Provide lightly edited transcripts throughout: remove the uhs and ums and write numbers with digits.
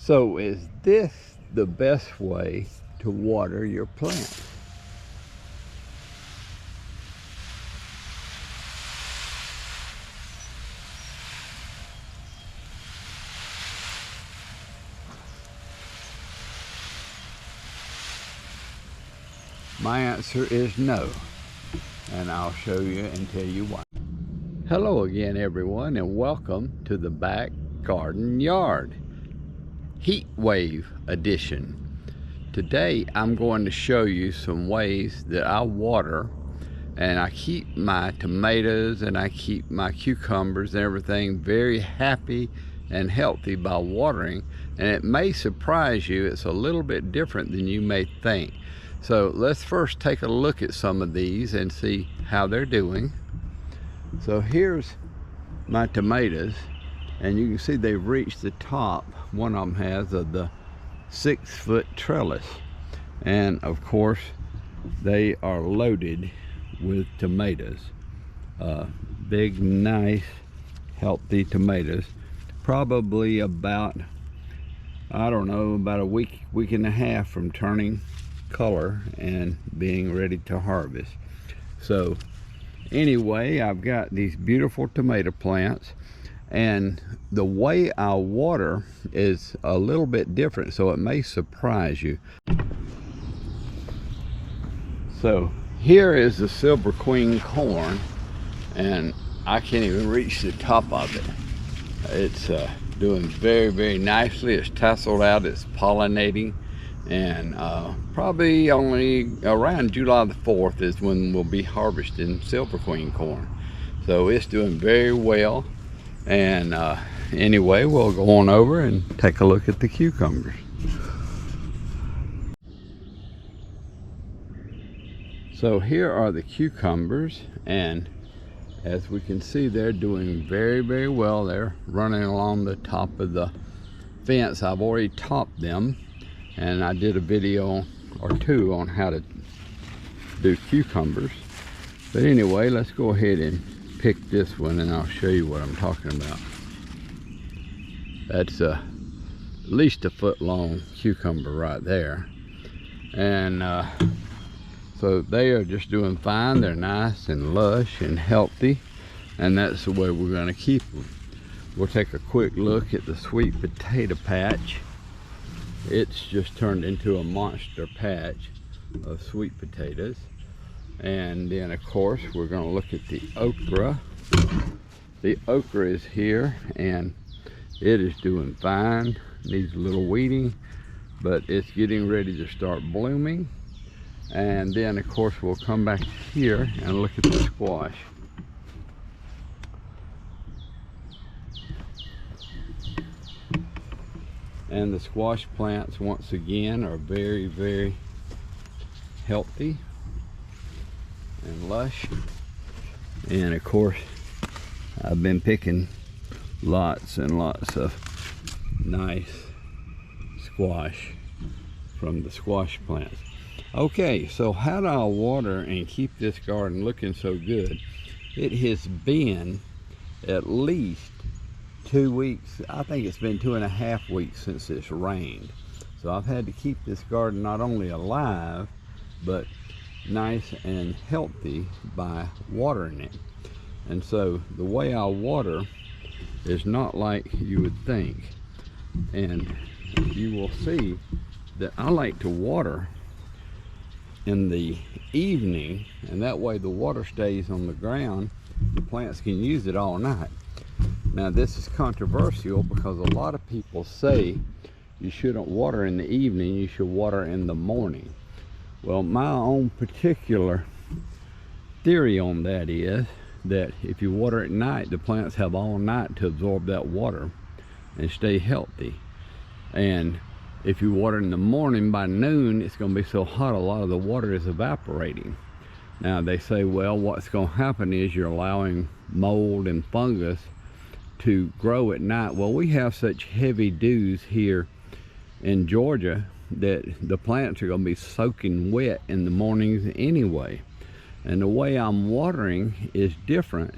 So is this the best way to water your plants? My answer is no, and I'll show you and tell you why. Hello again, everyone, and welcome to the Back Garden Yard Heat Wave Edition. Today I'm going to show you some ways that I water, and I keep my tomatoes and I keep my cucumbers and everything very happy and healthy by watering. And it may surprise you, it's a little bit different than you may think. So let's first take a look at some of these and see how they're doing. So here's my tomatoes, and you can see they've reached the top, one of them has, of the 6-foot trellis. And of course they are loaded with tomatoes, big, nice, healthy tomatoes. Probably about, I don't know, about a week and a half from turning color and being ready to harvest. So anyway, I've got these beautiful tomato plants, and the way I water is a little bit different, so it may surprise you. So here is the Silver Queen corn, and I can't even reach the top of it. It's doing very, very nicely. It's tasseled out, it's pollinating, and probably only around July the 4th is when we'll be harvesting Silver Queen corn. So it's doing very well. And anyway, we'll go on over and take a look at the cucumbers. So here are the cucumbers, and as we can see, they're doing very, very well. They're running along the top of the fence. I've already topped them, and I did a video or two on how to do cucumbers. But anyway, let's go ahead and pick this one, and I'll show you what I'm talking about. That's at least a foot long cucumber right there. And so they are just doing fine. They're nice and lush and healthy, and that's the way we're going to keep them. We'll take a quick look at the sweet potato patch. It's just turned into a monster patch of sweet potatoes. And then of course we're going to look at the okra. The okra is here, and it is doing fine. Needs a little weeding, but it's getting ready to start blooming. And then of course we'll come back here and look at the squash. And the squash plants, once again, are very, very healthy and lush. And of course I've been picking lots and lots of nice squash from the squash plants. Okay, so how do I water and keep this garden looking so good? It has been at least 2 weeks. I think it's been 2.5 weeks since it's rained. So I've had to keep this garden not only alive, but nice and healthy by watering it. And so the way I water is not like you would think. And you will see that I like to water in the evening, and that way the water stays on the ground. The plants can use it all night. Now this is controversial because a lot of people say you shouldn't water in the evening, you should water in the morning. Well, my own particular theory on that is that if you water at night, the plants have all night to absorb that water and stay healthy. And if you water in the morning, by noon it's going to be so hot a lot of the water is evaporating. Now they say, well, what's going to happen is you're allowing mold and fungus to grow at night. Well, we have such heavy dews here in Georgia that the plants are going to be soaking wet in the mornings anyway. And the way I'm watering is different.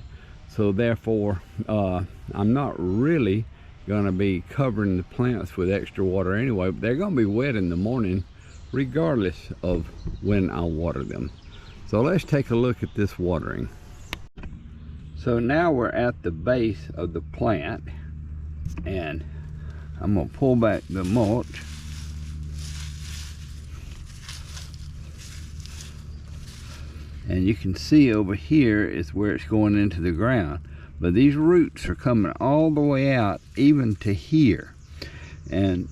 So therefore, I'm not really going to be covering the plants with extra water anyway. But they're going to be wet in the morning regardless of when I water them. So let's take a look at this watering. So now we're at the base of the plant, and I'm going to pull back the mulch. And you can see over here is where it's going into the ground. But these roots are coming all the way out, even to here. And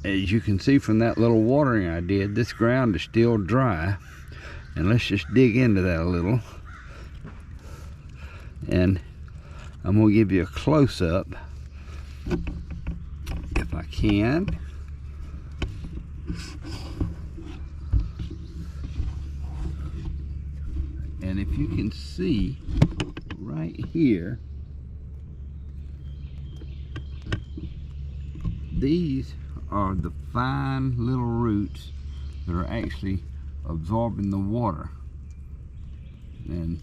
as you can see from that little watering I did, this ground is still dry. And let's just dig into that a little. And I'm going to give you a close-up, if I can. And if you can see right here, these are the fine little roots that are actually absorbing the water. And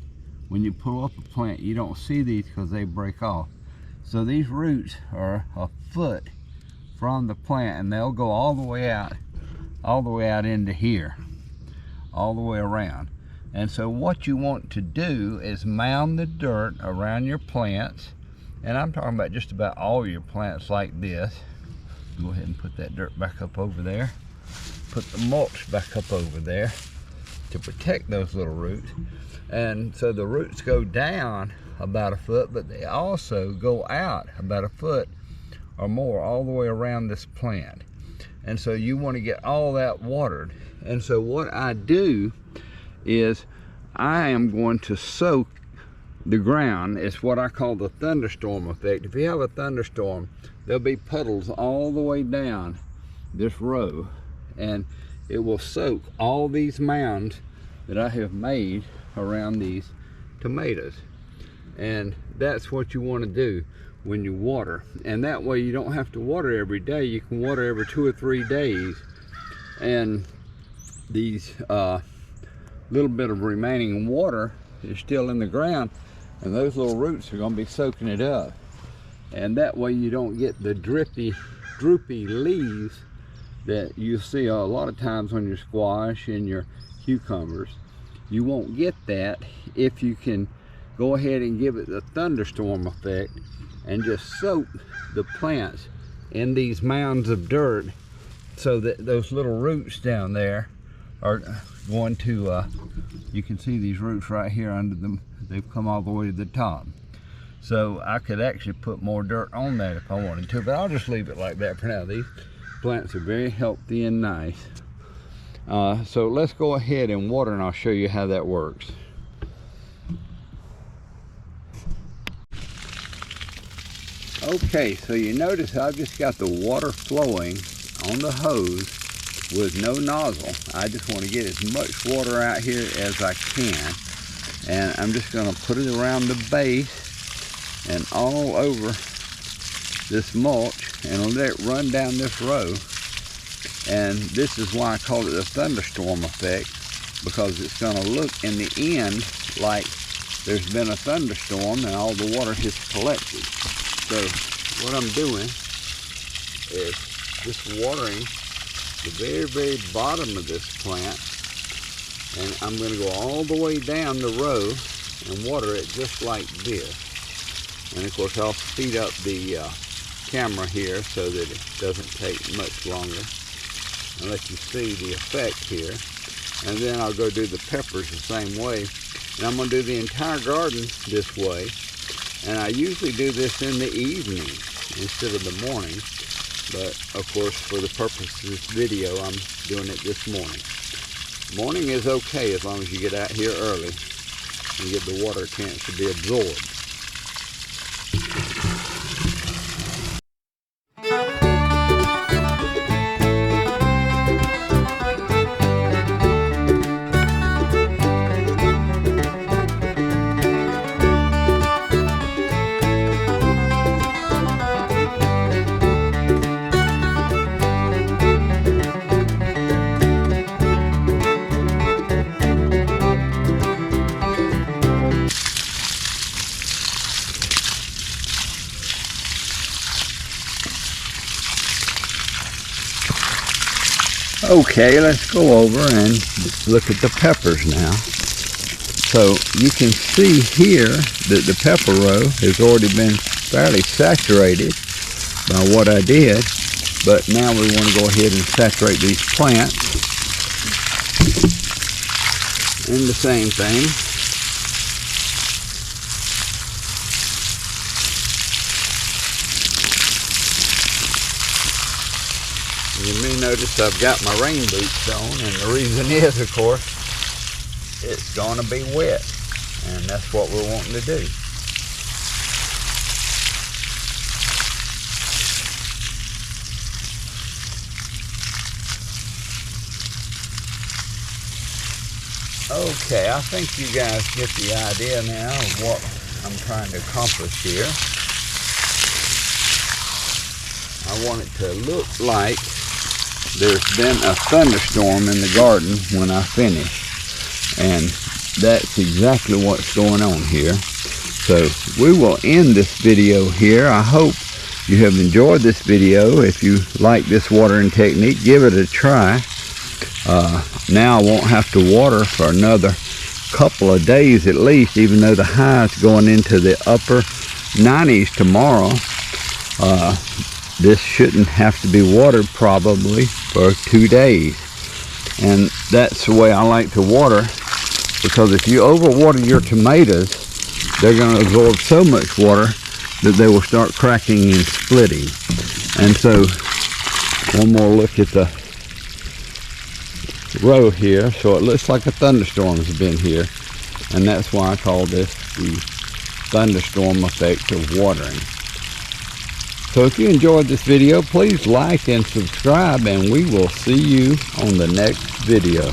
when you pull up a plant, you don't see these because they break off. So these roots are a foot from the plant, and they'll go all the way out into here, all the way around. And so what you want to do is mound the dirt around your plants, and I'm talking about just about all your plants like this. Go ahead and put that dirt back up over there. Put the mulch back up over there to protect those little roots. And so the roots go down about a foot, but they also go out about a foot or more all the way around this plant. And so you want to get all that watered. And so what I do is I am going to soak the ground. It's what I call the thunderstorm effect. If you have a thunderstorm, there'll be puddles all the way down this row, and it will soak all these mounds that I have made around these tomatoes. And that's what you want to do when you water. And that way you don't have to water every day. You can water every 2 or 3 days, and these little bit of remaining water is still in the ground, and those little roots are going to be soaking it up. And that way you don't get the droopy leaves that you see a lot of times on your squash and your cucumbers. You won't get that if you can go ahead and give it the thunderstorm effect and just soak the plants in these mounds of dirt, so that those little roots down there are going to, you can see these roots right here under them, they've come all the way to the top. So I could actually put more dirt on that if I wanted to, but I'll just leave it like that for now. These plants are very healthy and nice. So let's go ahead and water, and I'll show you how that works. Okay, so you notice I've just got the water flowing on the hose with no nozzle. I just want to get as much water out here as I can, and I'm just going to put it around the base and all over this mulch and let it run down this row. And this is why I call it the thunderstorm effect, because it's going to look in the end like there's been a thunderstorm and all the water has collected. So what I'm doing is just watering the very, very bottom of this plant, and I'm going to go all the way down the row and water it just like this. And of course I'll speed up the camera here so that it doesn't take much longer, and let you see the effect here. And then I'll go do the peppers the same way, and I'm going to do the entire garden this way. And I usually do this in the evening instead of the morning, but of course for the purpose of this video I'm doing it this morning. Morning is okay as long as you get out here early and give the water a chance to be absorbed. Okay, let's go over and look at the peppers now. So you can see here that the pepper row has already been fairly saturated by what I did, but now we want to go ahead and saturate these plants in the same thing. You may notice I've got my rain boots on, and the reason is, of course, it's going to be wet, and that's what we're wanting to do. Okay, I think you guys get the idea now of what I'm trying to accomplish here. I want it to look like there's been a thunderstorm in the garden when I finish. And that's exactly what's going on here. So we will end this video here. I hope you have enjoyed this video. If you like this watering technique, give it a try. Now I won't have to water for another couple of days at least, even though the high is going into the upper 90s tomorrow. This shouldn't have to be watered probably for 2 days. And that's the way I like to water, because if you overwater your tomatoes, they're going to absorb so much water that they will start cracking and splitting. And so, one more look at the row here. So it looks like a thunderstorm has been here, and that's why I call this the thunderstorm effect of watering. So if you enjoyed this video, please like and subscribe, and we will see you on the next video.